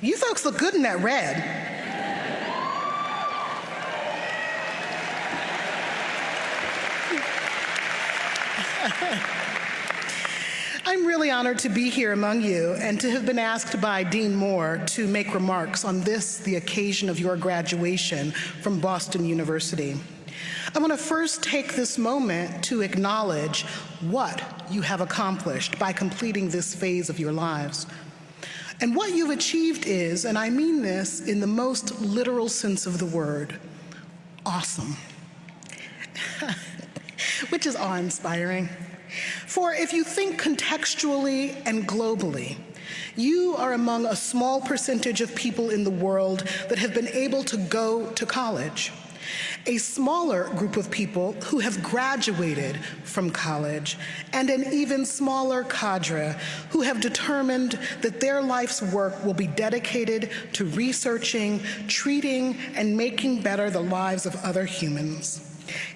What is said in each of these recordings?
You folks look good in that red. I'm really honored to be here among you and to have been asked by Dean Moore to make remarks on this, the occasion of your graduation from Boston University. I want to first take this moment to acknowledge what you have accomplished by completing this phase of your lives. And what you've achieved is, and I mean this in the most literal sense of the word, awesome. Which is awe-inspiring. For if you think contextually and globally, you are among a small percentage of people in the world that have been able to go to college. A smaller group of people who have graduated from college, and an even smaller cadre who have determined that their life's work will be dedicated to researching, treating, and making better the lives of other humans.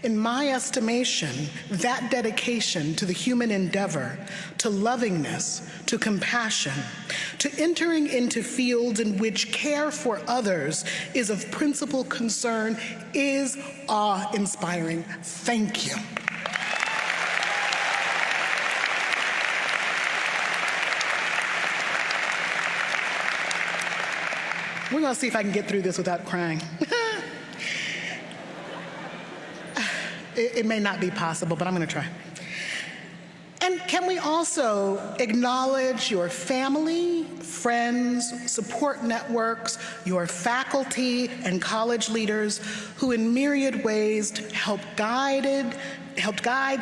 In my estimation, that dedication to the human endeavor, to lovingness, to compassion, to entering into fields in which care for others is of principal concern is awe-inspiring. Thank you. We're going to see if I can get through this without crying. It may not be possible, but I'm going to try. And can we also acknowledge your family, friends, support networks, your faculty and college leaders who in myriad ways helped guide,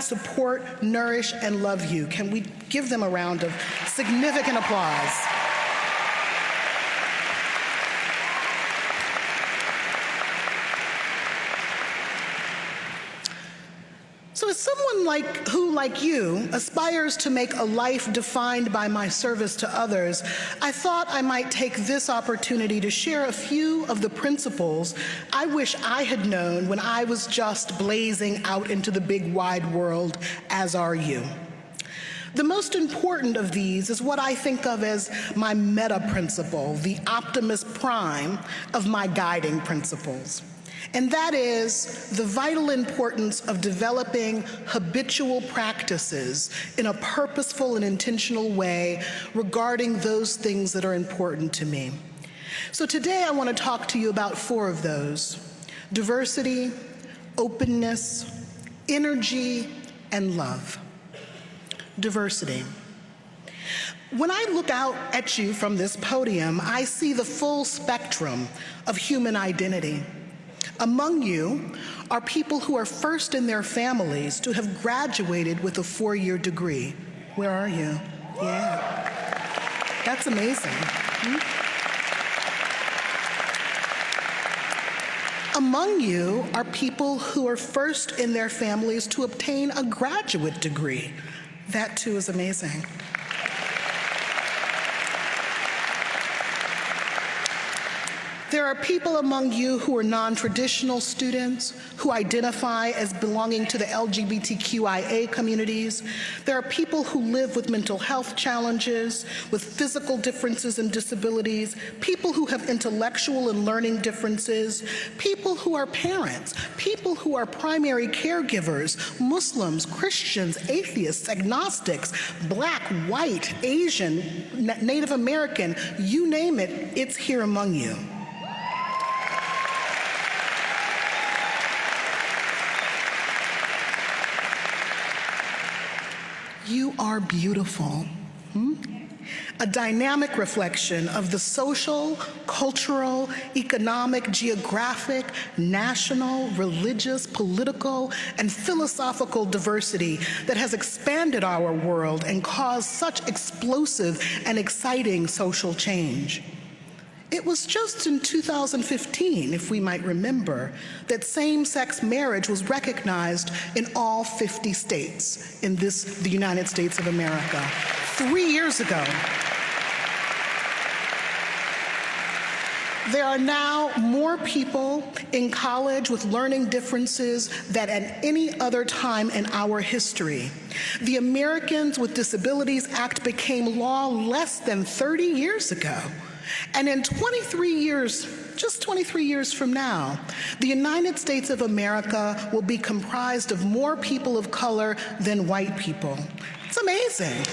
support, nourish, and love you? Can we give them a round of significant applause? So as someone who, like you, aspires to make a life defined by my service to others, I thought I might take this opportunity to share a few of the principles I wish I had known when I was just blazing out into the big wide world, as are you. The most important of these is what I think of as my meta principle, the Optimus Prime of my guiding principles. And that is the vital importance of developing habitual practices in a purposeful and intentional way regarding those things that are important to me. So today I want to talk to you about 4 of those: diversity, openness, energy, and love. Diversity. When I look out at you from this podium, I see the full spectrum of human identity. Among you are people who are first in their families to have graduated with a 4-year degree. Where are you? Yeah. That's amazing. Among you are people who are first in their families to obtain a graduate degree. That too is amazing. There are people among you who are non-traditional students, who identify as belonging to the LGBTQIA communities. There are people who live with mental health challenges, with physical differences and disabilities, people who have intellectual and learning differences, people who are parents, people who are primary caregivers, Muslims, Christians, atheists, agnostics, Black, white, Asian, Native American, you name it, it's here among you. You are beautiful. A dynamic reflection of the social, cultural, economic, geographic, national, religious, political, and philosophical diversity that has expanded our world and caused such explosive and exciting social change. It was just in 2015, if we might remember, that same-sex marriage was recognized in all 50 states in the United States of America. 3 years ago. There are now more people in college with learning differences than at any other time in our history. The Americans with Disabilities Act became law less than 30 years ago. And in 23 years, just 23 years from now, the United States of America will be comprised of more people of color than white people. It's amazing.